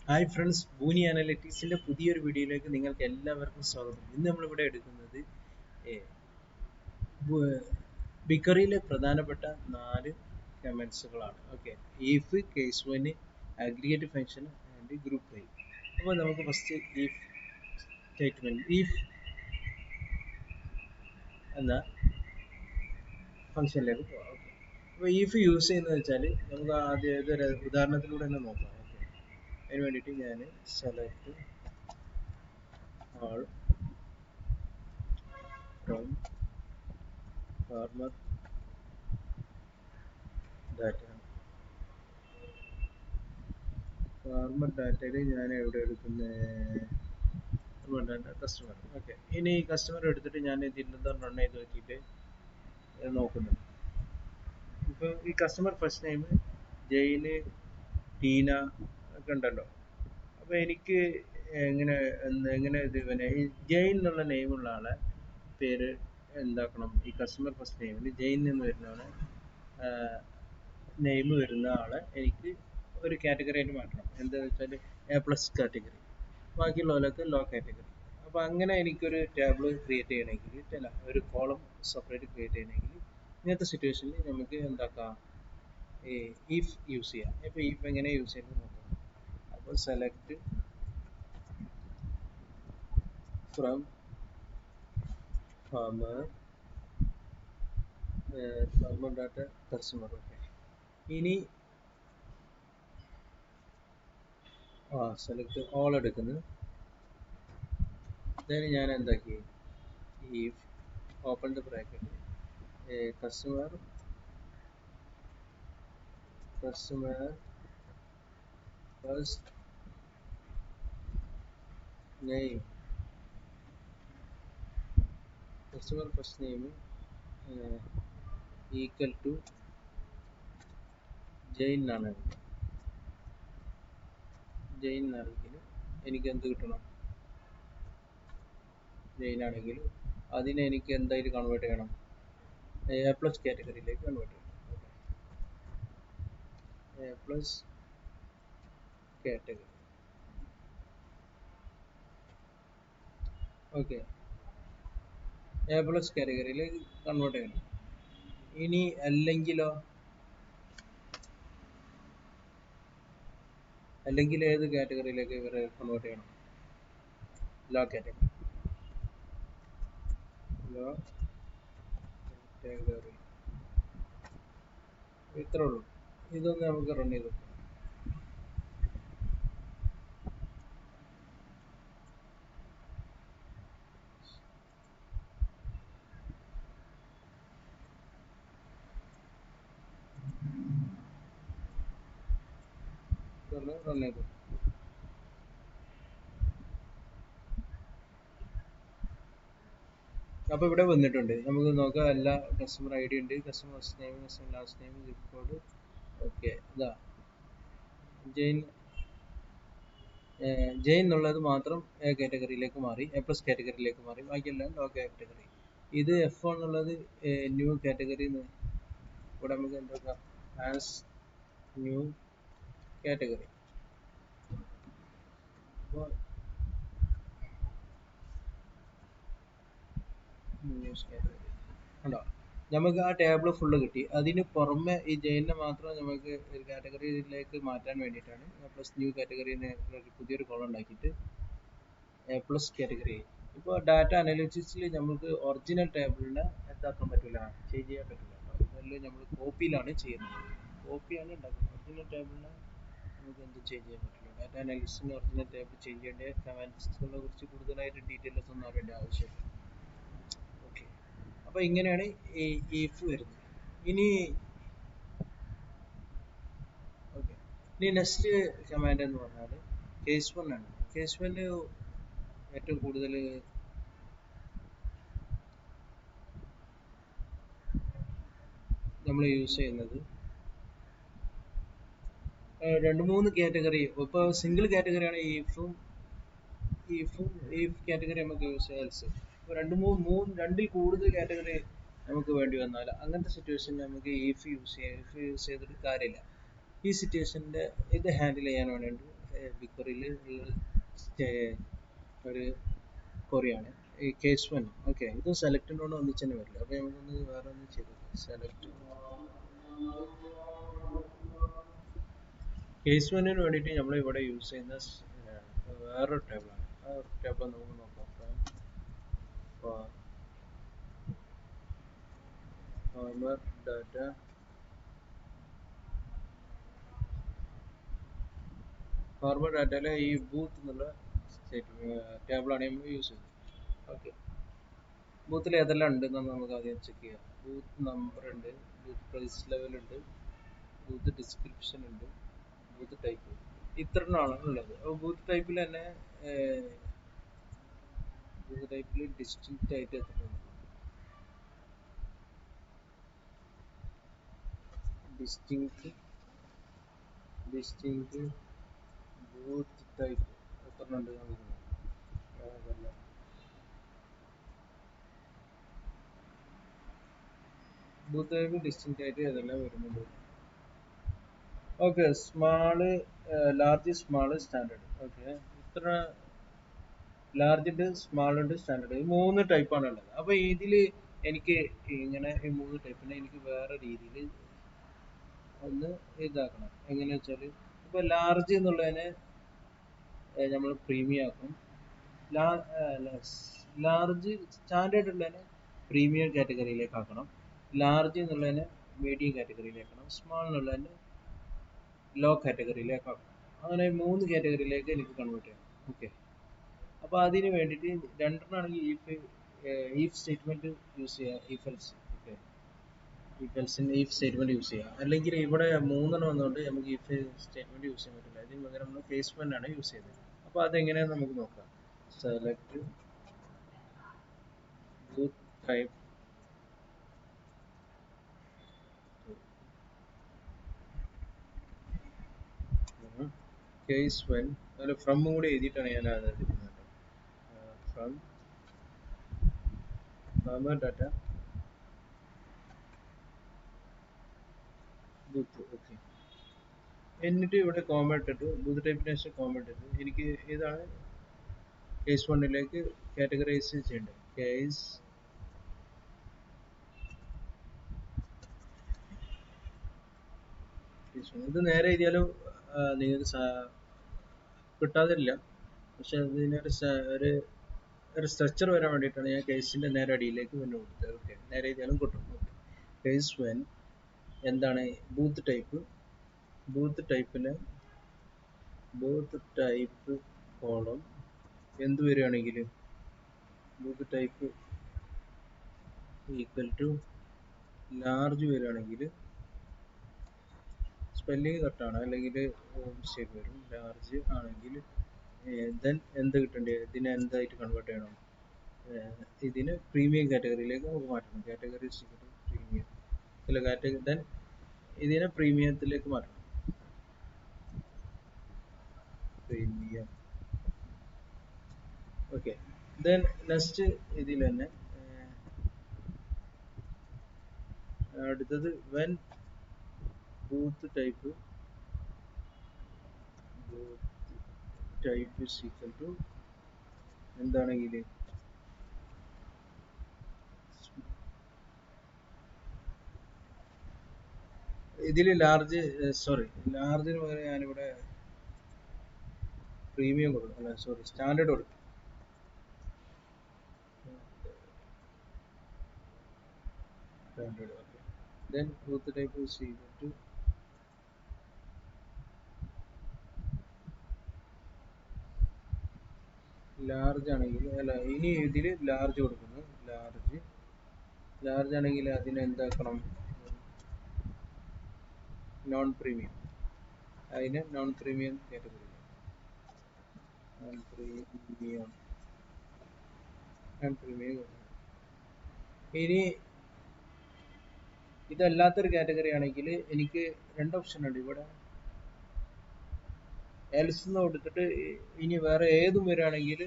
Hi friends, ബൂനി അനലിറ്റിക്സിന്റെ പുതിയൊരു വീഡിയോയിലേക്ക് നിങ്ങൾക്ക് എല്ലാവർക്കും സ്വാഗതം. ഇന്ന് നമ്മളിവിടെ എടുക്കുന്നത് ബിക്കറിയിലെ പ്രധാനപ്പെട്ട 4 കമൻസുകളാണ്. Okay, if, case 1, aggregate function and group by. അപ്പോൾ നമുക്ക് ഫസ്റ്റ് ഇഫ് സ്റ്റേറ്റ്മെന്റ്, ഇഫ് എന്ന ഫംഗ്ഷനിലേക്ക് പോകാം. ഓക്കെ, അപ്പോൾ ഇഫ് യൂസ് ചെയ്യുന്നത് വെച്ചാൽ നമുക്ക് ആദ്യം ഇതൊരു ഉദാഹരണത്തിലൂടെ തന്നെ നോക്കാം. ഓക്കെ, അതിന് വേണ്ടിയിട്ട് ഞാൻ select all from farmer data. Farmer ഡാറ്റയിൽ ഞാൻ എവിടെ എടുക്കുന്നത്? കസ്റ്റമർ. ഓക്കെ, ഇനി ഈ കസ്റ്റമർ എടുത്തിട്ട് ഞാൻ ഇതിൻ്റെ റൺ ചെയ്ത് നോക്കിയിട്ട് നോക്കുന്നത്. ഇപ്പോൾ ഈ customer first name Jain, Tina ഒക്കെ ഉണ്ടല്ലോ. അപ്പോൾ എനിക്ക് എങ്ങനെ ഇത് പിന്നെ ഈ ജെയിൻ എന്നുള്ള നെയിമുള്ള ആളെ പേര് എന്താക്കണം? ഈ കസ്റ്റമർ ഫസ്റ്റ് നെയിമിൽ ജെയിൻ എന്ന് വരുന്നതാണ് നെയിം വരുന്ന ആളെ എനിക്ക് ഒരു കാറ്റഗറി ആയിട്ട് മാറ്റണം. എന്താണെന്ന് വെച്ചാൽ A+ കാറ്റഗറി, ബാക്കിയുള്ളവരൊക്കെ ലോ കാറ്റഗറി. അപ്പോൾ അങ്ങനെ എനിക്കൊരു ടേബിൾ ക്രിയേറ്റ് ചെയ്യണമെങ്കിൽ, അല്ല ഒരു കോളം സെപ്പറേറ്റ് ക്രിയേറ്റ് ചെയ്യണമെങ്കിൽ ഇങ്ങനത്തെ സിറ്റുവേഷനിൽ നമുക്ക് എന്താക്കാം? ഇഫ് യൂസ് ചെയ്യാം. ഇപ്പോൾ ഇഫ് എങ്ങനെ യൂസ് ചെയ്യുന്നത് നോക്കാം. അപ്പോൾ select from farmer data customer. Okay, ഇനി സെലക്ട് ഓൾ എടുക്കുന്നത്. then ഞാൻ എന്താക്കി? if open the bracket, customer first name, customer first name equal to Jain ആണ്. ജെയിൻ ആണെങ്കിൽ എനിക്ക് എന്ത് കിട്ടണം? ജെയിൻ ആണെങ്കിൽ അതിനെ എനിക്ക് എന്തായാലും കൺവേർട്ട് ചെയ്യണം? A+ കാറ്റഗറിയിലേക്ക് കൺവേർട്ട് ചെയ്യണം. A+ category. ഓക്കെ, A+ കാറ്റഗറിയിലേക്ക് കൺവേർട്ട് ചെയ്യണം. ഇനി അല്ലെങ്കിൽ ഏത് കാറ്റഗറിയിലേക്ക് ഇവരെ കൺവേർട്ട് ചെയ്യണം? Low category. Low category. ഇത്രേ ഉള്ളൂ. ഇതൊന്ന് നമുക്ക് റൺ ചെയ്ത് നോക്കാം. റൺ ചെയ്തു. അപ്പോൾ ഇവിടെ വന്നിട്ടുണ്ട്. നമുക്ക് നോക്കാം. എല്ലാ കസ്റ്റമർ ID ഉണ്ട്, customer first name, customer last name, zip code. Okay, ഇതാ ജെയിൻ എന്നുള്ളത് മാത്രം A കാറ്റഗറിയിലേക്ക് മാറി, A+ കാറ്റഗറിയിലേക്ക് മാറി, ബാക്കിയെല്ലാം ലോ കാറ്റഗറി. ഇത് F1 എന്നുള്ളത് ന്യൂ കാറ്റഗറി. ഇവിടെ നമുക്ക് എന്താക്കാം? As new category. അപ്പോൾ ന്യൂസ് കാറ്റഗറി ഉണ്ടോ? നമുക്ക് ആ ടേബിൾ ഫുള്ള് കിട്ടി. അതിന് പുറമെ ഈ ജെയിനെ മാത്രം നമുക്ക് ഒരു കാറ്റഗറിയിലേക്ക് മാറ്റാൻ വേണ്ടിയിട്ടാണ് A+ ന്യൂ കാറ്റഗറിനെ പുതിയൊരു കോളം ഉണ്ടാക്കിയിട്ട് A+ കാറ്റഗറി. ഇപ്പോൾ ഡാറ്റ അനാലിസിസിൽ നമുക്ക് ഒറിജിനൽ ടേബിളിനെ എന്താക്കാൻ പറ്റില്ല, ചേഞ്ച് ചെയ്യാൻ പറ്റില്ല. ഇതെല്ലാം നമ്മൾ കോപ്പിയിലാണ് ചെയ്യുന്നത്. കോപ്പിയാണ് ഉണ്ടാക്കുന്നത്. ഒറിജിനൽ ടേബിളിനെ നമുക്ക് എന്തും ചേഞ്ച് ചെയ്യാൻ പറ്റില്ല. ഡാറ്റ അനാലിസിസിന് ഒറിജിനൽ ടേബിൾ ചേഞ്ച് ചെയ്യേണ്ട കമാൻഡ്സിനെ കുറിച്ച് കൂടുതലായിട്ട് ഡീറ്റെയിൽസ് ഒന്നും അറിയേണ്ട ആവശ്യമില്ല. ഓക്കെ, അപ്പോൾ ഇങ്ങനെയാണ് ഈ ഇഫ് വരുന്നത്. ഇനി നെക്സ്റ്റ് കമാൻഡ് എന്ന് പറഞ്ഞാൽ കേസ് 1 ആണ്. കേസ് 1 ഏറ്റവും കൂടുതൽ നമ്മൾ യൂസ് ചെയ്യുന്നത് 2-3 കാറ്റഗറി. ഇപ്പോൾ സിംഗിൾ കാറ്റഗറിയാണ് ഇഫ് കാറ്റഗറി നമുക്ക് യൂസ് ചെയ്യാം. ഇപ്പോൾ 2-3 കൂടുതൽ കാറ്റഗറി നമുക്ക് വേണ്ടി വന്നാൽ അങ്ങനത്തെ സിറ്റുവേഷൻ നമുക്ക് ഇഫ് യൂസ് ചെയ്തിട്ട് കാര്യമില്ല. ഈ സിറ്റുവേഷൻ്റെ ഇത് ഹാൻഡിൽ ചെയ്യാൻ വേണ്ടിയിട്ട് ബിഗ്ക്വറിയിൽ ഒരു ക്വറിയാണ് ഈ കേസ് വൺ. ഓക്കെ, ഇത് സെലക്ടിനോട് ഒന്നിച്ച് തന്നെ വരില്ല. അപ്പോൾ നമുക്കൊന്ന് വേറെ ഒന്ന് ചെയ്ത് സെലക്ട് കേസ് വണ്ണിന് വേണ്ടിയിട്ട് നമ്മൾ ഇവിടെ യൂസ് ചെയ്യുന്ന വേറൊരു ടേബിളാണ്. ആ ഒരു ടേബിൾ നമുക്ക് നോക്കാം. ഫാർമർ ഡാറ്റ ഫാർമർ ഡാറ്റയിലെ ഈ ബൂത്ത് എന്നുള്ള ടേബിളാണ് നമ്മൾ യൂസ് ചെയ്യുന്നത്. ഓക്കെ, ബൂത്തിൽ ഏതെല്ലാം ഉണ്ടെന്ന് നമുക്ക് ആദ്യം ചെക്ക് ചെയ്യാം. ബൂത്ത് നമ്പർ ഉണ്ട്, ബൂത്ത് പ്രൈസ് ലെവൽ ഉണ്ട്, ബൂത്ത് ഡിസ്ക്രിപ്ഷൻ ഉണ്ട്, ബൂത്ത് ടൈപ്പ്. ഇത്രണ്ണമാണ് ഉള്ളത്. അപ്പോൾ ബൂത്ത് ടൈപ്പിൽ തന്നെ ബൂത്ത് ടൈപ്പിൽ ഡിസ്റ്റിങ്ക്റ്റ് ആയിട്ട് എത്ര ഉണ്ട്? ഡിസ്റ്റിങ്ക്റ്റ് ബൂത്ത് ടൈപ്പ് എത്ര ഉണ്ട് നമുക്ക് ബൂത്ത് ടൈപ്പ് ഡിസ്റ്റിങ്ക്റ്റ് ആയിട്ട് ഏതെല്ലാം വരുന്നുണ്ട്. Okay, small, large, small, standard. Okay, ഇത്ര ലാർജ് ഉണ്ട്, സ്മാൾ ഉണ്ട്, സ്റ്റാൻഡേർഡ്, ഈ 3 ടൈപ്പാണ് ഉള്ളത്. അപ്പോൾ ഇതിൽ എനിക്ക് ഇങ്ങനെ ഈ 3 ടൈപ്പിനെ എനിക്ക് വേറെ രീതിയിൽ ഒന്ന് ഇതാക്കണം. എങ്ങനെയാ വെച്ചാൽ, ഇപ്പോൾ ലാർജ് എന്നുള്ളതിനെ നമ്മൾ പ്രീമിയം ആക്കും. ലാർജ് സ്റ്റാൻഡേർഡ് ഉള്ളതിനെ പ്രീമിയം കാറ്റഗറിയിലേക്ക് ആക്കണം. ലാർജ് എന്നുള്ളതിനെ മീഡിയം കാറ്റഗറിയിലേക്കാക്കണം. സ്മാൾ എന്നുള്ളതിനെ ലോ കാറ്റഗറിയിലേക്ക് ആക്കണം. അങ്ങനെ 3 കാറ്റഗറിയിലേക്ക് എനിക്ക് കൺവേർട്ട് ചെയ്യണം. ഓക്കെ, അപ്പോൾ അതിന് വേണ്ടിയിട്ട് രണ്ടെണ്ണമാണെങ്കിൽ ഈഫ് സ്റ്റേറ്റ്മെന്റ് യൂസ് ചെയ്യുക, if else. Okay, if statement use ചെയ്യുക. അല്ലെങ്കിൽ ഇവിടെ 3 വന്നുകൊണ്ട് നമുക്ക് ഈഫ് സ്റ്റേറ്റ്മെന്റ് യൂസ് ചെയ്യാൻ പറ്റില്ല. ഇതിന് പകരം നമ്മൾ കേസ് വൺ ആണ് യൂസ് ചെയ്യുന്നത്. അപ്പോൾ അതെങ്ങനെയാണെന്ന് നമുക്ക് നോക്കാം. Select booth type case one, അല്ല ഫ്രം കൂടി എഴുതിയിട്ടാണ് ഞാൻ അത് എടുക്കുന്നത്. From farmer data booth. Okay, എന്നിട്ട് ഇവിടെ കോമ ഇട്ടിട്ട് ബൂത്ത് ടൈപ്പിന് ശേഷം കോമ ഇട്ടിട്ട് എനിക്ക് ഇതാണ് കേസ് വണ്ണിലേക്ക് കാറ്റഗറൈസ് ചെയ്യേണ്ടത്. കേസ് ഇത് നേരെ എഴുതിയാലും നിങ്ങൾക്ക് കിട്ടാതില്ല. പക്ഷെ ഇതിനൊരു ഒരു സ്ട്രക്ചർ വരാൻ വേണ്ടിയിട്ടാണ് ഞാൻ കേസിന്റെ നേരെ അടിയിലേക്ക് പിന്നെ കൊടുത്തത്. ഓക്കെ, നേരെ എഴുതിയാലും കിട്ടും. ഓക്കെ, കേസ് വൺ എന്താണ്? Booth type. Booth type column എന്ത് വരികയാണെങ്കിൽ booth type equal to large വരികയാണെങ്കിൽ സ്പെല്ലിങ് കറക്റ്റാണ്, അല്ലെങ്കിൽ മിസ്റ്റേക്ക് വരും. ലാർജ് ആണെങ്കിൽ ദെൻ എന്ത് കിട്ടേണ്ടത്? ഇതിനെ എന്തായിട്ട് കൺവേർട്ട് ചെയ്യണം? ഇതിന് പ്രീമിയം കാറ്റഗറിയിലേക്ക് നമുക്ക് മാറ്റണം. കാറ്റഗറി പ്രീമിയം അല്ല, കാറ്റഗറി ദെൻ ഇതിനെ പ്രീമിയത്തിലേക്ക് മാറ്റണം. പ്രീമിയം. ഓക്കെ, ദെൻ നെക്സ്റ്റ് ഇതിൽ തന്നെ അടുത്തത് when booth type is equal to എന്താണെങ്കിൽ ഇതിൽ ലാർജ്, ലാർജിന് പകരം ഞാനിവിടെ പ്രീമിയം കൊടുക്കും. അല്ല സ്റ്റാൻഡേർഡ് കൊടുക്കും. Standard. Okay, then booth type is equal to large ആണെങ്കിൽ, അല്ല ഇനി ഇതിൽ ലാർജ് കൊടുക്കുന്നു. ലാർജ് ആണെങ്കിൽ അതിനെ എന്താക്കണം? Non premium. അതിന് non premium category. Non premium ഇനി ഇതല്ലാത്തൊരു കാറ്റഗറി ആണെങ്കിൽ എനിക്ക് 2 ഓപ്ഷൻ ഉണ്ട് ഇവിടെ. എൽസ് എന്ന് കൊടുത്തിട്ട് ഇനി വേറെ ഏതും വരികയാണെങ്കിൽ,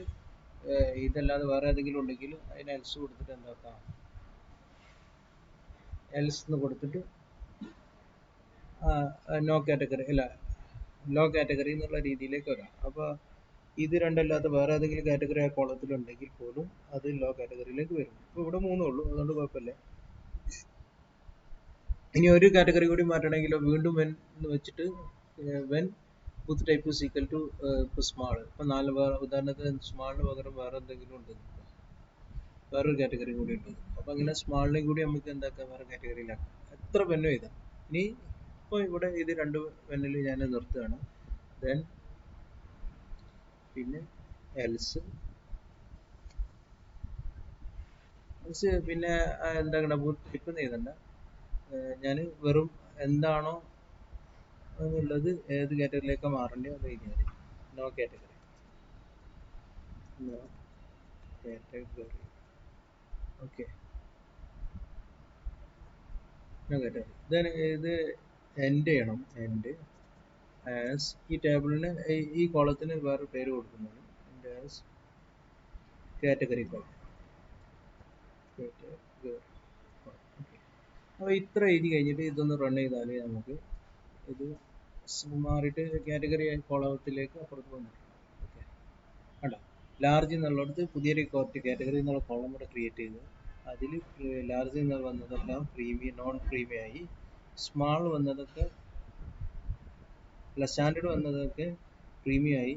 ഇതല്ലാതെ വേറെ ഏതെങ്കിലും ഉണ്ടെങ്കിൽ അതിന് എൽസ് കൊടുത്തിട്ട് എന്താക്കാം? എൽസ് എന്ന് കൊടുത്തിട്ട് നോ കാറ്റഗറി, അല്ല ലോ കാറ്റഗറി എന്നുള്ള രീതിയിലേക്ക് വരാം. അപ്പോൾ ഇത് രണ്ടല്ലാത്ത വേറെ ഏതെങ്കിലും കാറ്റഗറി ആ കോളത്തിൽ ഉണ്ടെങ്കിൽ പോലും അത് ലോ കാറ്റഗറിയിലേക്ക് വരും. ഇപ്പോൾ ഇവിടെ മൂന്നേ ഉള്ളൂ, അതുകൊണ്ട് കുഴപ്പമില്ല. ഇനി ഒരു കാറ്റഗറി കൂടി മാറ്റണമെങ്കിലോ വീണ്ടും വെൻ എന്ന് വെച്ചിട്ട് when booth type is equal to ഇപ്പോൾ സ്മാൾ, ഇപ്പം നാല് വേറെ ഉദാഹരണത്തിന് സ്മാളിന് പകരം വേറെ എന്തെങ്കിലും ഉണ്ട്, വേറൊരു കാറ്റഗറി കൂടി ഉണ്ട്. അപ്പോൾ അങ്ങനെ സ്മാളിനെയും കൂടി നമുക്ക് എന്താക്കാം, വേറെ കാറ്റഗറിയിലാക്കാം. എത്ര പെന്നും എഴുതാം. ഇനി ഇപ്പോൾ ഇവിടെ ഇത് രണ്ട് പെന്നിൽ ഞാൻ നിർത്തുകയാണ്. ദെൻ പിന്നെ എൽസ് പിന്നെ എന്താ ബൂത്ത് ടൈപ്പ് എഴുതണ്ട, ഞാൻ വെറും എന്താണോ എന്നുള്ളത് ഏത് കാറ്റഗറിയിലേക്ക് മാറേണ്ടത് അത് എഴുതിയാൽ മതി. No category, no category, okay, no category. Then ഇത് എൻഡ് ചെയ്യണം. എൻഡ് ആസ്, ഈ ടേബിളിന് ഈ കോളത്തിന് വേറെ പേര് കൊടുക്കുന്നതാണ്. End as category column, category. Okay, അപ്പോൾ ഇത്ര എഴുതി കഴിഞ്ഞിട്ട് ഇതൊന്ന് റൺ ചെയ്താൽ നമുക്ക് ഇത് മാറിയിട്ട് കാറ്റഗറി കോളത്തിലേക്ക് അപ്പുറത്ത് വന്നിട്ടുണ്ട്. ഓക്കെ, കണ്ടോ, ലാർജ് എന്നുള്ളിടത്ത് പുതിയൊരു കാറ്റഗറി എന്നുള്ള കോളം കൂടെ ക്രിയേറ്റ് ചെയ്ത് അതിൽ ലാർജ് എന്ന് വന്നതെല്ലാം പ്രീമിയം നോൺ പ്രീമിയം ആയി, സ്മാൾ വന്നതൊക്കെ സ്റ്റാൻഡേർഡ് വന്നതൊക്കെ പ്രീമിയം ആയി,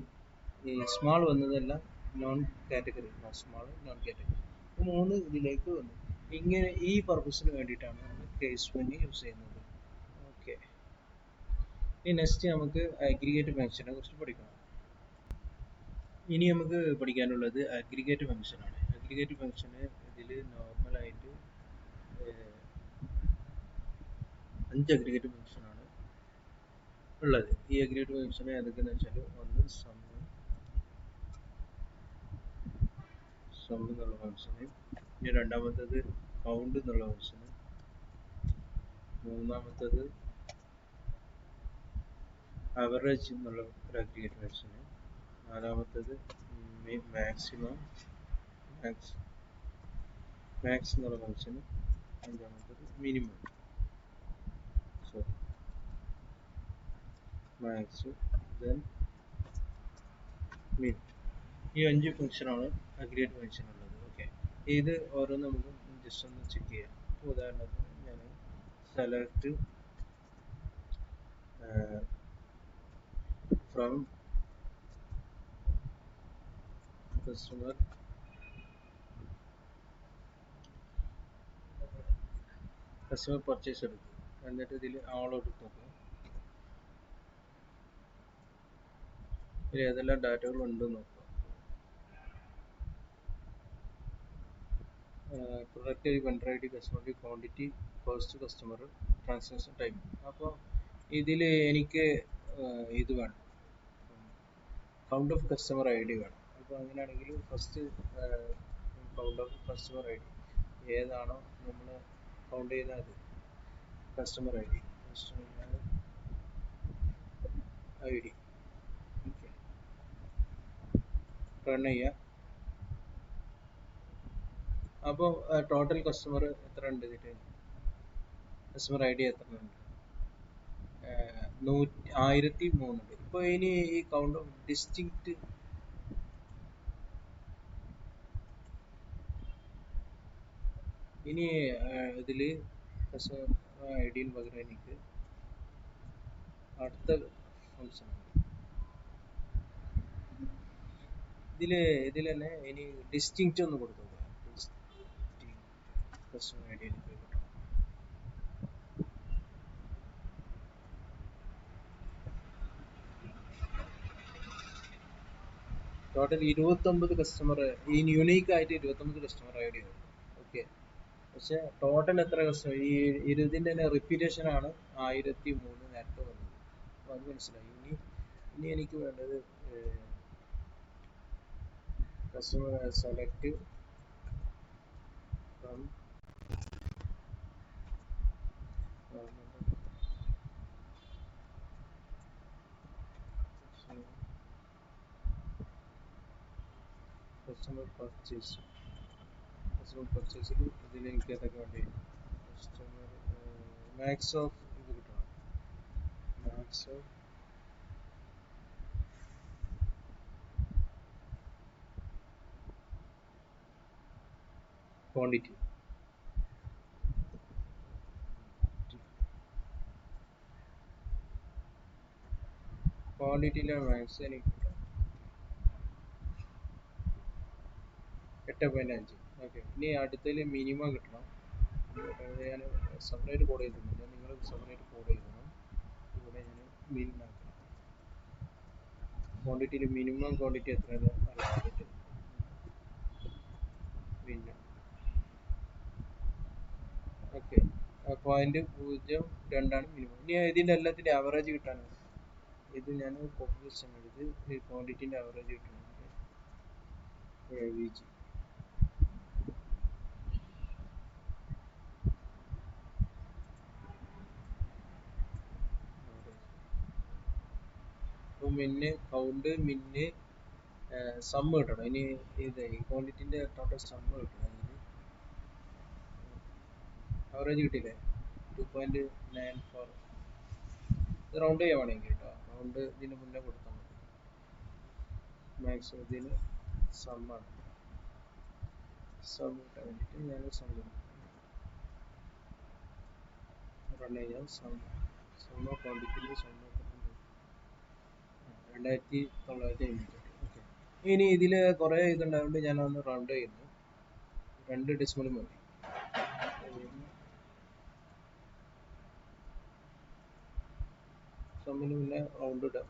ഈ സ്മാൾ വന്നതെല്ലാം non category, small non category, മൂന്ന് ഇതിലേക്ക് വന്നു. ഇങ്ങനെ ഈ പർപ്പസിന് വേണ്ടിയിട്ടാണ് നമ്മൾ കേസ് വെന്നി യൂസ് ചെയ്യുന്നത്. ഓക്കെ, ഇനി നെക്സ്റ്റ് നമുക്ക് അഗ്രിഗേറ്റ് ഫംഗ്ഷനെ കുറിച്ച് പഠിക്കണം. ഇനി നമുക്ക് പഠിക്കാനുള്ളത് അഗ്രിഗേറ്റ് ഫംഗ്ഷനാണ്. അഗ്രിഗേറ്റ് ഫംഗ്ഷന് ഇതിൽ നോർമലായിട്ട് 5 അഗ്രിഗേറ്റ് ഫംഗ്ഷനാണ് ഉള്ളത്. ഈ അഗ്രിഗേറ്റ് ഫംഗ്ഷൻ ഏതൊക്കെയെന്ന് വെച്ചാൽ, ഒന്ന് സം എന്നുള്ള ഫംഗ്ഷന്, ഇനി രണ്ടാമത്തേത് കൗണ്ട് എന്നുള്ള ഫംഗ്ഷന്, മൂന്നാമത്തേത് അവറേജ് എന്നുള്ള ഒരു അഗ്രിഗേറ്റ് ഫംഗ്ഷന്, നാലാമത്തേത് മാക്സിമം മാക്സ് എന്നുള്ള ഫംഗ്ഷന്, അഞ്ചാമത്തേത് മിനിമം മാക്സ് ദെൻ മിൻ. ഈ 5 ഫംഗ്ഷനാണ് അഗ്രിഗേറ്റ് ഫംഗ്ഷൻ ഉള്ളത്. ഓക്കെ, ഇത് ഓരോന്ന് നമുക്ക് ജസ്റ്റ് ഒന്ന് ചെക്ക് ചെയ്യാം. ഉദാഹരണത്തിന് ഞാൻ സെലക്ട് ഫ്രം കസ്റ്റമർ പർച്ചേസ് എടുക്കും, എന്നിട്ട് ഇതിൽ ആളെടുത്ത് നോക്കുക, ഇതിൽ ഏതെല്ലാം ഡാറ്റകൾ ഉണ്ടെന്ന് നോക്കുക. Product I, vendor I D, customer I, quantity, cost, customer, transaction time. അപ്പോൾ ഇതിൽ എനിക്ക് ഇത് വേണം, count of customer I D വേണം. അപ്പോൾ അങ്ങനെയാണെങ്കിൽ first count of customer I D ഏതാണോ നമ്മൾ കൗണ്ട് ചെയ്യുന്നത്, customer I D, I D. Okay, run ചെയ്യുക. അപ്പോൾ ടോട്ടൽ കസ്റ്റമർ എത്ര ഉണ്ട്, ഇതിൽ കസ്റ്റമർ ഐ ഡി എത്ര ഉണ്ട്, 1003 ഉണ്ട്. ഇപ്പോൾ ഇനി ഈ കൗണ്ട് ഓഫ് ഡിസ്റ്റിങ്ക്റ്റ്, ഇനി ഇതിൽ കസ്റ്റമർ ഐ ഡിന് പകരം എനിക്ക് അടുത്ത ഫംഗ്ഷൻ ഉണ്ട്. ഇതിൽ തന്നെ ഇനി ഡിസ്റ്റിങ്ക്റ്റ് ഒന്ന് കൊടുക്കുക. Customer I D total 29 customer, ഈ യുണീക്ക് ആയിട്ട് 29 കസ്റ്റമർ ഐ ഡി ഉണ്ട്. ഓക്കെ, പക്ഷെ ടോട്ടൽ എത്ര കസ്റ്റമർ, ഈ 20ന്റെ തന്നെ റിപ്പീറ്റേഷൻ ആണ് 1003 നേരത്തെ വന്നത്. അപ്പോൾ അത് മനസ്സിലായി. ഇനി എനിക്ക് വേണ്ടത് കസ്റ്റമർ സെലക്ട് ഫ്രം കസ്റ്റമർ പർച്ചേസിൽ ഇതിൽ എനിക്ക് ഏതൊക്കെ വേണ്ടി, കസ്റ്റമർ മാക്സ് ഓഫ് ഇത് കിട്ടണം, മാക്സ് ഓഫ് ക്വാണ്ടിറ്റി ക്വാണ്ടിറ്റിയിലെ മാക്സ് എനിക്ക് 8.5. ഓക്കെ, ഇനി അടുത്തതിൽ മിനിമം കിട്ടണം. ഞാൻ സെപ്പറേറ്റ് കോഡ് ചെയ്തിട്ടില്ല, നിങ്ങൾ സെപ്പറേറ്റ് കോഡ് ചെയ്തണം. ഇവിടെ ഞാൻ മിനിമാക്കണം. ക്വാണ്ടിറ്റിയിൽ മിനിമം ക്വാണ്ടിറ്റി എത്രയാണ് അറിയാനായിട്ട് പിന്നെ ഓക്കെ 0.02 മിനിമം. ഇനി ഇതിൻ്റെ എല്ലാത്തിൻ്റെ ആവറേജ് കിട്ടാനാണ് ഇത് ഞാൻ കോപ്പി ഇത് ക്വാണ്ടിറ്റിൻ്റെ ആവറേജ് കിട്ടണമെങ്കിൽ AVG അപ്പോൾ മിന്ന് കൗണ്ട് മിന്ന് സമ്മ് കിട്ടണം. ഇനി ഇത് ഈ ക്വാണ്ടിറ്റിൻ്റെ ടോട്ടൽ സമ്മ് കിട്ടണം. അതിന് ആവറേജ് കിട്ടിയില്ലേ 2.94. ഇത് റൗണ്ട് ചെയ്യുവാണെങ്കിൽ കേട്ടോ, റൗണ്ട് ഇതിന് മുന്നേ കൊടുത്താൽ മതി. മാക്സിമം ഇതിന് സമ്മാണ്. സം കിട്ടാൻ വേണ്ടിയിട്ട് ഞാൻ സം റൺ ചെയ്യാം. സമ്മ ക്വാണ്ടിറ്റിയിൽ സമ്മ 2958. ഓക്കെ, ഇനി ഇതിൽ കുറേ ഇതുണ്ടായതുകൊണ്ട് ഞാനൊന്ന് റൗണ്ട് ചെയ്യുന്നു. 2 ഡെസിമൽ മതി. സമ്മിന് പിന്നെ റൗണ്ട് ഇടാം.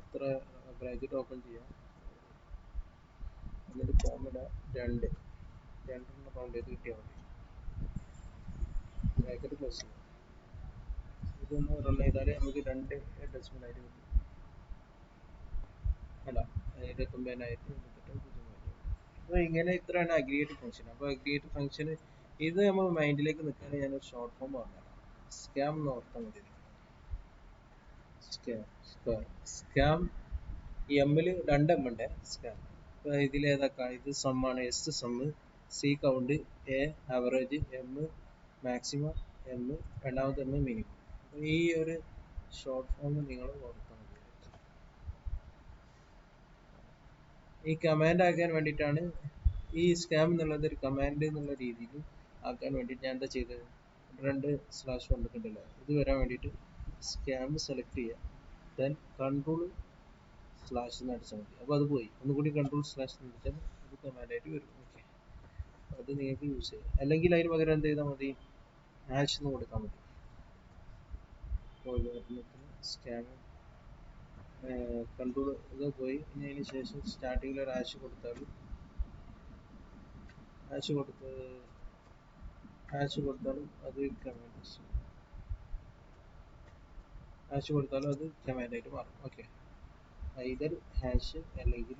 എത്ര ബ്രാക്കറ്റ് ഓപ്പൺ ചെയ്യാം, എന്നിട്ട് ഫോം ഇടാം. 2 റൗണ്ട് ചെയ്ത് കിട്ടിയാൽ മതി. ബ്രാക്കറ്റ് ക്ലോസ് ചെയ്യാം. ഇതൊന്ന് റൺ ചെയ്താൽ നമുക്ക് 2 ഡെസിമൽ ആയിട്ട് കിട്ടും. അല്ല 29,000. അപ്പോൾ ഇങ്ങനെ ഇത്രയാണ് അഗ്രിഗേറ്റ് ഫംഗ്ഷൻ. അപ്പോൾ അഗ്രിഗേറ്റ് ഫംഗ്ഷൻ ഇത് നമ്മൾ മൈൻഡിലേക്ക് നിൽക്കുകയാണെങ്കിൽ ഞാനൊരു ഷോർട്ട് ഫോം പറഞ്ഞുതരാം. സ്കാം എന്ന് ഓർത്താൽ മതി. സ്കാം എമ്മിൽ 2 M ഉണ്ട് സ്കാം. അപ്പോൾ ഇതിലേതൊക്കെ ഇത് സമ്മാണ്. S sum, C count, A average, M maximum, M രണ്ടാമത്തെ എം മിനിമം. അപ്പോൾ ഈ ഒരു ഷോർട്ട് ഫോം നിങ്ങൾ ഓർത്താൽ മതി. ഈ കമാൻഡ് ആക്കാൻ വേണ്ടിയിട്ടാണ് ഈ സ്കാം എന്നുള്ളത് ഒരു കമാൻഡ് എന്നുള്ള രീതിയിൽ ആക്കാൻ വേണ്ടിയിട്ട് ഞാൻ എന്താ ചെയ്തത്, 2 വന്നിട്ടുണ്ടല്ലോ. ഇത് വരാൻ വേണ്ടിയിട്ട് സ്കാം സെലക്ട് ചെയ്യുക, ദെൻ കൺട്രോൾ സ്ലാഷ് എന്ന് അടിച്ചാൽ മതി. അപ്പോൾ അത് പോയി. ഒന്നുകൂടി കൺട്രോൾ സ്ലാഷ് എന്ന് അടിച്ചാൽ അത് കമാൻഡായിട്ട് വരും. ഓക്കെ, അത് നിങ്ങൾക്ക് യൂസ് ചെയ്യാം. അല്ലെങ്കിൽ അതിന് പകരം എന്ത് ചെയ്താൽ മതി, ഹാഷ് എന്ന് കൊടുത്താൽ മതി. സ്കാം കൺട്രോൾ ഇത് പോയി. ഇനി അതിന് ശേഷം സ്റ്റാർട്ടിങ്ങിൽ ഒരു ഹാഷ് കൊടുത്താൽ ഹാഷ് കൊടുത്താലും അത് കമാൻഡായിട്ട് മാറും. ഓക്കെ, ഐദർ ഹാഷ് അല്ലെങ്കിൽ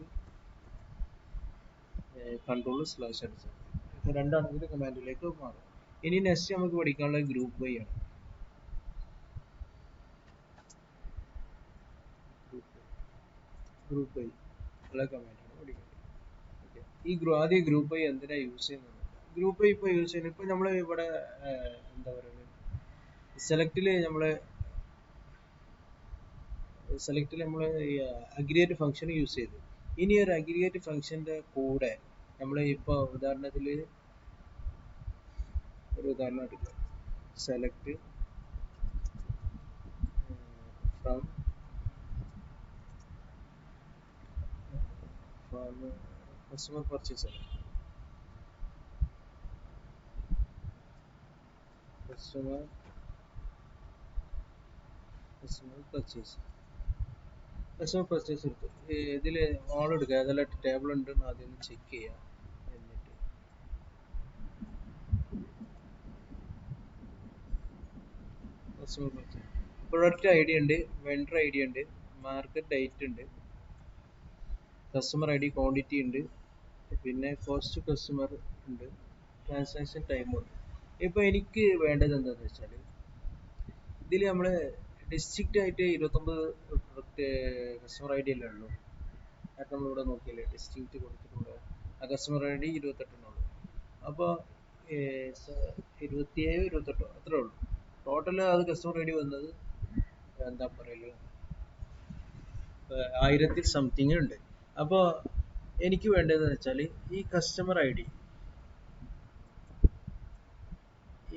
കൺട്രോൾ സ്ലാഷ് അടിച്ചാൽ മതി. രണ്ടാണെങ്കിൽ കമാൻഡിലേക്ക് മാറും. ഇനി നെക്സ്റ്റ് നമുക്ക് പഠിക്കാനുള്ള ഗ്രൂപ്പ് ബൈ ആണ്. ഗ്രൂപ്പ് ബൈ ഉള്ള കമാൻഡാണ് പഠിക്കേണ്ടത്. ഓക്കെ, ഈ ആദ്യം ഗ്രൂപ്പ് ബൈ എന്തിനാ യൂസ് ചെയ്യുന്നത്? ഗ്രൂപ്പ് ബൈ ഇപ്പോൾ യൂസ് ചെയ്യുന്നത്, ഇപ്പോൾ നമ്മൾ ഇവിടെ എന്താ പറയുക, സെലക്റ്റിൽ നമ്മൾ അഗ്രിഗേറ്റ് ഫംഗ്ഷൻ യൂസ് ചെയ്തു. ഇനി ഒരു അഗ്രിഗേറ്റ് ഫംഗ്ഷൻ്റെ കൂടെ നമ്മൾ ഇപ്പോൾ ഉദാഹരണത്തിൽ ഒരു ഉദാഹരണം എടുക്കുക. സെലക്ട് ഫ്രം കസ്റ്റമർ പർച്ചേസ് ആണ്. കസ്റ്റമർ പർച്ചേസ് എടുത്തു. ഇതിൽ ഓൾ എടുക്കുക, ഏതെല്ലാം ടേബിൾ ഉണ്ടെന്ന് ആദ്യം ഒന്ന് ചെക്ക് ചെയ്യുക. എന്നിട്ട് customer purchase product I D ഉണ്ട്, വെണ്ടർ ഐ ഡി ഉണ്ട്, മാർക്കറ്റ് ഡേറ്റ് ഉണ്ട്, കസ്റ്റമർ ഐ ഡി, ക്വാണ്ടിറ്റി ഉണ്ട്, പിന്നെ കോസ്റ്റ് കസ്റ്റമർ ഉണ്ട്, ട്രാൻസാക്ഷൻ ടൈം ഉണ്ട്. ഇപ്പോൾ എനിക്ക് വേണ്ടത് എന്താണെന്ന് വെച്ചാൽ, ഇതിൽ നമ്മൾ ഡിസ്ട്രിക്റ്റ് ആയിട്ട് 29 പ്രൊഡക്റ്റ് കസ്റ്റമർ ഐ ഡി അല്ലേ ഉള്ളൂ. നേരത്തെ നമ്മളിവിടെ നോക്കിയല്ലേ, ഡിസ്ട്രിക്റ്റ് കൊടുത്തിട്ടുണ്ട്. ആ കസ്റ്റമർ ഐ ഡി 28 ഉള്ളൂ. അപ്പോൾ 27 28 അത്രേ ഉള്ളൂ. ടോട്ടൽ അത് കസ്റ്റമർ ഐ ഡി വന്നത് എന്താ പറയല് 1000 സംതിങ് ഉണ്ട്. അപ്പോൾ എനിക്ക് വേണ്ടതെന്ന് വെച്ചാൽ ഈ കസ്റ്റമർ ഐ ഡി,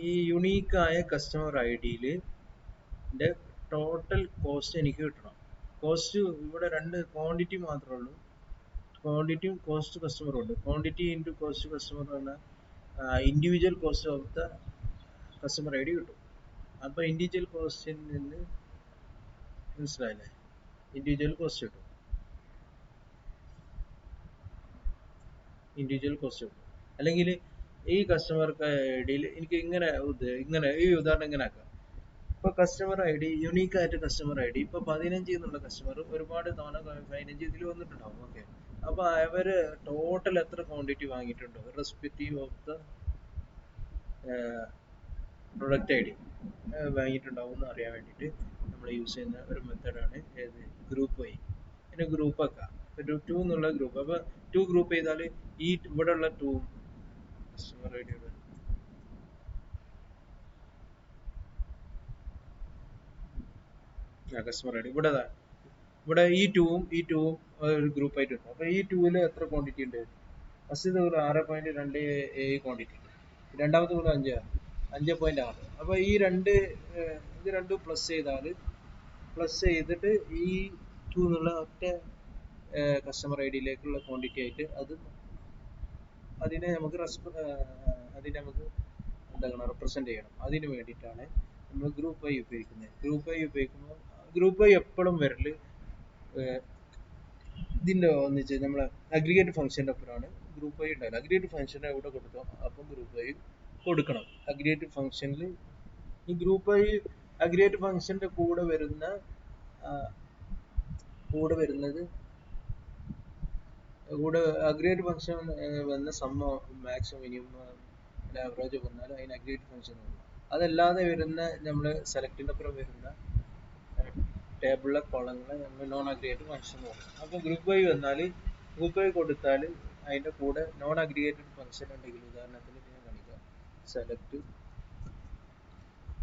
ഈ യുണീക്കായ കസ്റ്റമർ ഐ ഡിയിൽ ടോട്ടൽ കോസ്റ്റ് എനിക്ക് കിട്ടണം. കോസ്റ്റ് ഇവിടെ രണ്ട് ക്വാണ്ടിറ്റി മാത്രമേ ഉള്ളൂ, ക്വാണ്ടിറ്റിയും കോസ്റ്റ് കസ്റ്റമറും ഉണ്ട്. ക്വാണ്ടിറ്റി ഇൻറ്റു കോസ്റ്റ് കസ്റ്റമർ പറഞ്ഞാൽ individual cost of the customer I D കിട്ടും. അപ്പോൾ ഇൻഡിവിജ്വൽ കോസ്റ്റിൽ നിന്ന് മനസ്സിലായില്ലേ, ഇൻഡിവിജ്വൽ കോസ്റ്റ് കിട്ടും, ഇൻഡിവിജ്വൽ കോസ്റ്റ് കിട്ടും. അല്ലെങ്കിൽ ഈ കസ്റ്റമർ ഐ ഡിയിൽ എനിക്ക് ഇങ്ങനെ ഈ ഉദാഹരണം ഇങ്ങനെ ആക്കാം. ഇപ്പൊ കസ്റ്റമർ ഐ ഡി, യുണീക്ക് ആയിട്ട് കസ്റ്റമർ ഐ ഡി ഇപ്പൊ 15 എന്നുള്ള കസ്റ്റമർ ഒരുപാട് തവണ 15 ഇതിൽ വന്നിട്ടുണ്ടാവും. ഓക്കെ, അപ്പൊ അവര് ടോട്ടൽ എത്ര ക്വാണ്ടിറ്റി വാങ്ങിയിട്ടുണ്ടോ respective of the product I D വാങ്ങിയിട്ടുണ്ടാവും എന്ന് അറിയാൻ വേണ്ടിയിട്ട് നമ്മൾ യൂസ് ചെയ്യുന്ന ഒരു മെത്തേഡാണ് ഏത്, ഗ്രൂപ്പ് വൈ. പിന്നെ ഗ്രൂപ്പ് ആക്കാം. ഒരു 2 എന്നുള്ള ഗ്രൂപ്പ്, അപ്പൊ 2 ഗ്രൂപ്പ് ചെയ്താൽ ഈ ഇവിടെ ഉള്ള 2 കസ്റ്റമർ ഐ ഡിയുടെ കസ്റ്റമർ ഐ ഡി ഇവിടെ ഈ 2ഉം ഈ 2ഉം ഒരു ഗ്രൂപ്പ് ആയിട്ട് കിട്ടും. അപ്പൊ ഈ 2ല് എത്ര ക്വാണ്ടിറ്റി ഉണ്ട്? ഫസ്റ്റ് 6.27 ക്വാണ്ടിറ്റി ഉണ്ട്, രണ്ടാമത്തെ 5.6. അപ്പൊ ഈ ഇത് രണ്ടും പ്ലസ് ചെയ്തിട്ട് ഈ 2 എന്നുള്ള ഒറ്റ കസ്റ്റമർ ഐ ഡിയിലേക്കുള്ള ക്വാണ്ടിറ്റി ആയിട്ട് അതിനെ നമുക്ക് എന്താണ് റെപ്രസെന്റ് ചെയ്യണം. അതിന് വേണ്ടിയിട്ടാണ് നമ്മൾ ഗ്രൂപ്പ് വൈ ഉപയോഗിക്കുന്നത്. ഗ്രൂപ്പ് വൈ എപ്പോഴും വരല് ഇതിന്റെ ഒന്നിച്ച് നമ്മളെ അഗ്രിഗേറ്റ് ഫംഗ്ഷന്റെ ഒപ്പമാണ് ഗ്രൂപ്പ് വൈ ഉണ്ടാവില്ല. അഗ്രിഗേറ്റ് ഫംഗ്ഷൻ എവിടെ കൊടുത്തോ അപ്പം ഗ്രൂപ്പ് വൈ കൊടുക്കണം. അഗ്രിഗേറ്റ് ഫംഗ്ഷനിൽ ഈ ഗ്രൂപ്പ് വൈ അഗ്രിഗേറ്റ് ഫംഗ്ഷന്റെ കൂടെ വരുന്നത് അഗ്രിഗേറ്റ് ഫംഗ്ഷൻ വന്ന മാക്സിമം മിനിമം ആവറേജ് വന്നാൽ അതിന് അഗ്രിഗേറ്റ് ഫംഗ്ഷൻ വരും. അതല്ലാതെ വരുന്ന നമ്മൾ സെലക്ടിന്റെ അപ്പുറം വരുന്ന ടേബിളിലെ കോളങ്ങളെ നമ്മൾ നോൺ അഗ്രിഗേറ്റ് ഫംഗ്ഷൻ നോക്കും. അപ്പോൾ ഗ്രൂപ്പ് വൈ വന്നാൽ ഗ്രൂപ്പ് വൈ കൊടുത്താൽ അതിന്റെ കൂടെ നോൺ അഗ്രിഗേറ്റഡ് ഫംഗ്ഷൻ ഉണ്ടെങ്കിൽ, ഉദാഹരണത്തിന് ഞാൻ കാണിക്കാം, select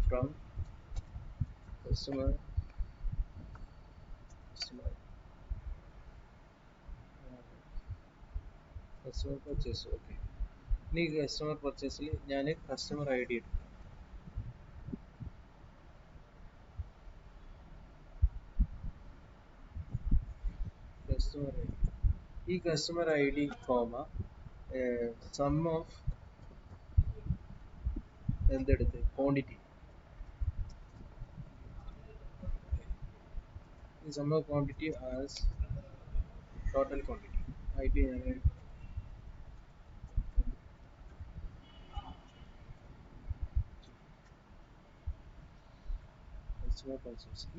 from customer purchase. Okay, ഇനി കസ്റ്റമർ പർച്ചേസിൽ ഞാൻ കസ്റ്റമർ ഐ ഡി എടുക്കും. ഈ customer I D sum of എന്തെടുത്ത് quantity, sum of quantity as total quantity I D.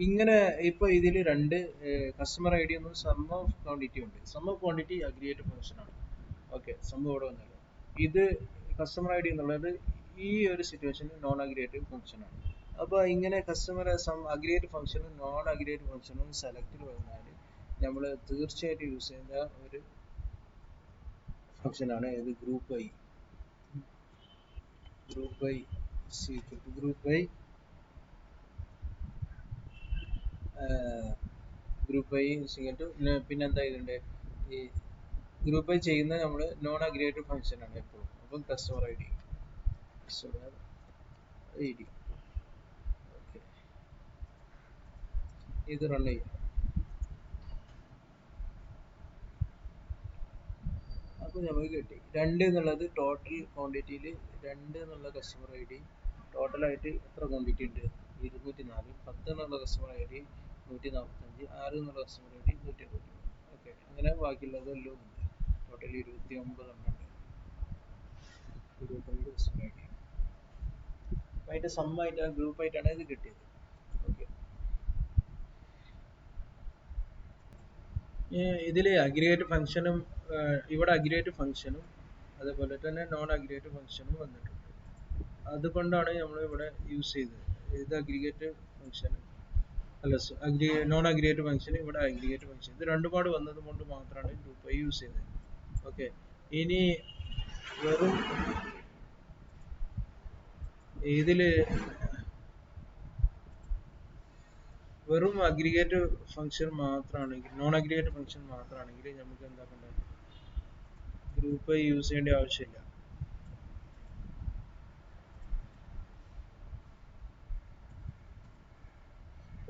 ഇങ്ങനെ ഇപ്പൊ ഇതിൽ രണ്ട് കസ്റ്റമർ ഐ ഡി ഒന്നും സം ഓഫ് ക്വാണ്ടിറ്റി ഉണ്ട്. Sum of quantity aggregate function ആണ്. ഓക്കെ, സംഭവം ഇവിടെ വന്നല്ലോ. ഇത് കസ്റ്റമർ ഐ ഡി എന്നുള്ളത് ഈ ഒരു സിറ്റുവേഷനിൽ നോൺ അഗ്രിഗേറ്റീവ് ഫംഗ്ഷൻ ആണ്. അപ്പൊ ഇങ്ങനെ കസ്റ്റമർ അഗ്രിഗേറ്റ് ഫംഗ്ഷനും നോൺ അഗ്രിഗേറ്റ് ഫംഗ്ഷനും സെലക്ടിൽ വന്നാൽ നമ്മൾ തീർച്ചയായിട്ടും യൂസ് ചെയ്യുന്ന ഒരു ഫംഗ്ഷൻ ആണ് ഏത്, ഗ്രൂപ്പ് വൈ. ഗ്രൂപ്പ് വൈ പിന്നെ എന്താ ഇതിന്റെ ഈ ഗ്രൂപ്പ് വൈ ചെയ്യുന്ന നമ്മൾ നോൺ അഗ്രിഗേറ്റഡ് ഫംഗ്ഷൻ ആണ് എപ്പോഴും. അപ്പം കസ്റ്റമർ ഐ ഡി ഓക്കെ, ഇത് റൺ ചെയ്യും. അപ്പോൾ നമുക്ക് കിട്ടി 2 എന്നുള്ളത് ടോട്ടൽ ക്വാണ്ടിറ്റിയിൽ 2 എന്നുള്ള കസ്റ്റമർ ഐ ഡി ടോട്ടലായിട്ട് എത്ര ക്വാണ്ടിറ്റി ഉണ്ട്, 204. 10 എന്നുള്ള കസ്റ്റമർ ഐ ഡി 145. 6 എന്നുള്ള കസ്റ്റമർ ഐ ഡി 160. ഓക്കെ, അങ്ങനെ ബാക്കിയുള്ളതെല്ലാം ഉണ്ട്. ടോട്ടൽ 29 എണ്ണം ഉണ്ട്, 29 കസ്റ്റമർ ഐ ഡി. അപ്പം അതിൻ്റെ സമ്മായിട്ട് ഗ്രൂപ്പായിട്ടാണ് ഇത് കിട്ടിയത്. ഓക്കെ, ഇതിൽ അഗ്രിഗേറ്റ് ഫംഗ്ഷനും ഇവിടെ അഗ്രിഗേറ്റ് ഫംഗ്ഷനും അതേപോലെ തന്നെ നോൺ അഗ്രിഗേറ്റ് ഫംഗ്ഷനും വന്നിട്ടുണ്ട്. അതുകൊണ്ടാണ് നമ്മൾ ഇവിടെ യൂസ് ചെയ്തത്. ഇത് അഗ്രിഗേറ്റ് ഫംഗ്ഷൻ അല്ല, നോൺ അഗ്രിഗേറ്റ് ഫംഗ്ഷൻ, ഇവിടെ അഗ്രിഗേറ്റ് ഫംഗ്ഷൻ. ഇത് രണ്ടുപാട് വന്നത് കൊണ്ട് മാത്രമാണ് ഗ്രൂപ്പ് ഐ യൂസ് ചെയ്തത്. ഓക്കെ, ഇനി വെറും അഗ്രിഗേറ്റ് ഫംഗ്ഷൻ മാത്രമാണെങ്കിൽ, നോൺ അഗ്രിഗേറ്റ് ഫംഗ്ഷൻ മാത്രമാണെങ്കിൽ നമുക്ക് എന്താക്കേണ്ടത്, ഗ്രൂപ്പ് യൂസ് ചെയ്യേണ്ട ആവശ്യമില്ല.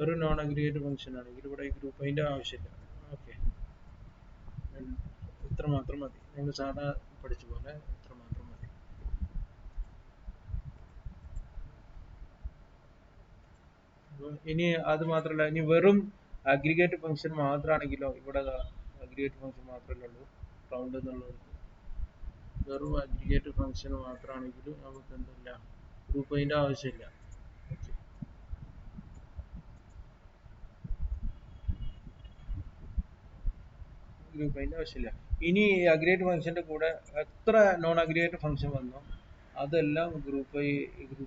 ഒരു നോൺ അഗ്രിഗേറ്റ് ഫംഗ്ഷൻ ആണെങ്കിൽ ഇവിടെ ഈ ഗ്രൂപ്പ് അതിൻ്റെ ആവശ്യമില്ല. ഓക്കെ, ഇത്ര മാത്രം മതി. നമ്മൾ സാധാ പഠിച്ച പോലെ ഇത്ര മാത്രം മതി. ഇനി അത് മാത്രമല്ല, ഇനി വെറും അഗ്രിഗേറ്റ് ഫംഗ്ഷൻ മാത്രമാണെങ്കിലോ, ഇവിടെ അഗ്രിഗേറ്റ് ഫംഗ്ഷൻ മാത്രമല്ലേ ഉള്ളൂ റൗണ്ട് എന്നുള്ളത്. വെറും അഗ്രിഗേറ്റ് ഫംഗ്ഷൻ മാത്രമാണെങ്കിലും നമുക്ക് എന്തില്ല, ഗ്രൂപ്പ് അതിൻ്റെ ആവശ്യമില്ല. ഓക്കെ, ഗ്രൂപ്പ് അതിൻ്റെ ആവശ്യമില്ല. ഇനി അഗ്രിഗേറ്റ് ഫംഗ്ഷന്റെ കൂടെ എത്ര നോൺ അഗ്രിഗേറ്റ് ഫംഗ്ഷൻ വന്നോ അതെല്ലാം ഗ്രൂപ്പ്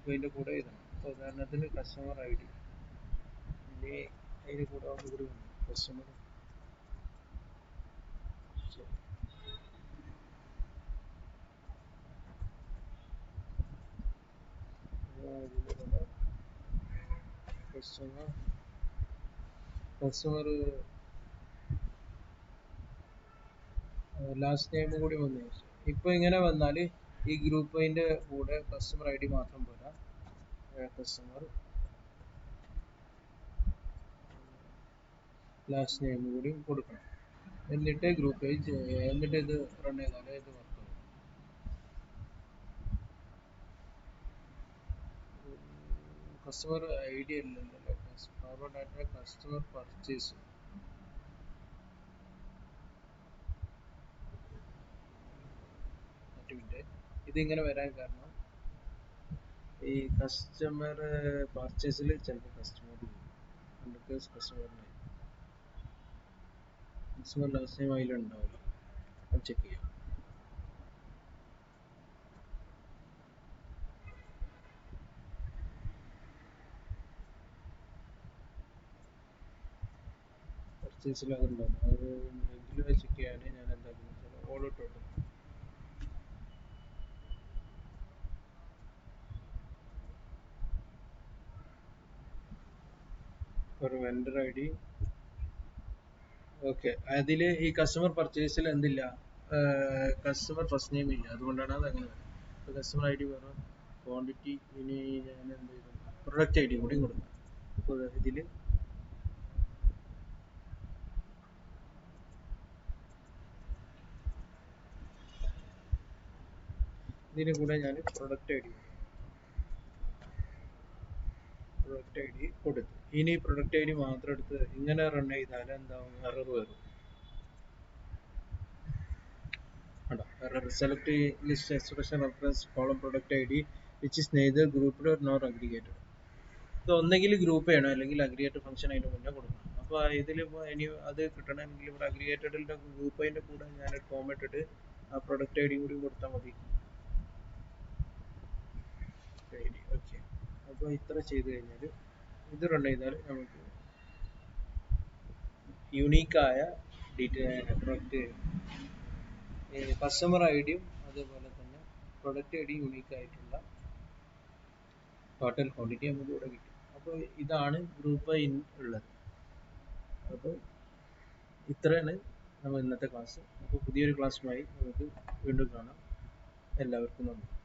അതിന്റെ കൂടെ എഴുതണം. ഇപ്പോൾ ഉദാഹരണത്തിന് കസ്റ്റമർ ഐ ഡി, ഇനി അതിന് കൂടെ കൂടി വന്നു കസ്റ്റമർ കസ്റ്റമർ ലാസ്റ്റ് നെയിം കൂടി വന്നു. ഇപ്പൊ ഇങ്ങനെ വന്നാൽ ഈ ഗ്രൂപ്പ് അതിന്റെ കൂടെ കസ്റ്റമർ ഐ ഡി മാത്രം പോരാ, കസ്റ്റമർ ലാസ്റ്റ് നെയിം കൂടി കൊടുക്കണം. എന്നിട്ട് ഗ്രൂപ്പ് പേജ്, എന്നിട്ട് ഇത് റൺ ചെയ്താലേ ഇത് വർക്ക് ആവും. കസ്റ്റമർ ഐ ഡി അല്ലല്ലോ, ഫോർവേഡ് ഡാറ്റ കസ്റ്റമർ പർച്ചേസ്. ഇതിങ്ങനെ വരാൻ കാരണം ഈ കസ്റ്റമർ പർച്ചേസിൽ ചിലപ്പോൾ കസ്റ്റമർ ലാസ്റ്റ് ടൈം അതിലുണ്ടാവില്ല. അത് ചെക്ക് ചെയ്യാം. പർച്ചേസിൽ അതുണ്ടാവും. അത് എങ്കിലും ചെക്ക് ചെയ്യാൻ ഞാൻ എന്താക്കുന്നു വെച്ചാൽ ഓൾ ഇട്ടോട്ടെ. ഒരു വെണ്ടർ ഐ ഡി. ഓക്കെ, അതിൽ ഈ കസ്റ്റമർ പർച്ചേസിൽ എന്തില്ല, കസ്റ്റമർ ഫസ്റ്റ് നെയിം ഇല്ല. അതുകൊണ്ടാണ് അത് അങ്ങനെ വരുന്നത്. ഇപ്പോൾ കസ്റ്റമർ ഐ ഡി വേണം, ക്വാണ്ടിറ്റി. ഇനി ഞാൻ എന്ത് ചെയ്തു, പ്രൊഡക്റ്റ് ഐ ഡി കൂടി കൊടുക്കാം. അപ്പോൾ ഇതിൽ ഇതിന് കൂടെ ഞാൻ പ്രൊഡക്റ്റ് ഐ ഡി കൊടുത്തു. ഇനി പ്രൊഡക്റ്റ് ഐ ഡി മാത്രം എടുത്ത് ഇങ്ങനെ റൺ ചെയ്താൽ എന്താവും, എറർ വരും. Select list expression reference column product ID which is neither grouped nor aggregated. ഇത് ഒന്നെങ്കിൽ ഗ്രൂപ്പ് ചെയ്യണം അല്ലെങ്കിൽ അഗ്രിഗേറ്റ് ഫംഗ്ഷൻ അതിന്റെ മുന്നേ കൊടുക്കണം. അപ്പോൾ ഇതിലിപ്പോൾ ഇനി അത് കിട്ടണമെങ്കിൽ ഇവിടെ അഗ്രിഗേറ്റഡിന്റെ ഗ്രൂപ്പ് അതിന്റെ കൂടെ ഞാനൊരു കോമ ഇട്ടിട്ട് ആ പ്രൊഡക്റ്റ് ഐ ഡി കൂടി കൊടുത്താൽ മതി. ഓക്കെ, അപ്പോൾ ഇത്ര ചെയ്ത് കഴിഞ്ഞാൽ ഇത് റൺ ചെയ്താൽ നമുക്ക് യുണീക്കായ പ്രൊഡക്റ്റ് കസ്റ്റമർ ഐ ഡിയും അതേപോലെ തന്നെ പ്രൊഡക്റ്റ് ഐ ഡി യുണീക്ക് ആയിട്ടുള്ള ടോട്ടൽ ക്വാണ്ടിറ്റി നമുക്ക് ഇവിടെ കിട്ടും. അപ്പോൾ ഇതാണ് ഗ്രൂപ്പ് ഐ ഉള്ളത്. അപ്പോൾ ഇത്രയാണ് നമ്മൾ ഇന്നത്തെ ക്ലാസ്. അപ്പോൾ പുതിയൊരു ക്ലാസ്സുമായി നമുക്ക് വീണ്ടും കാണാം. എല്ലാവർക്കും നന്ദി.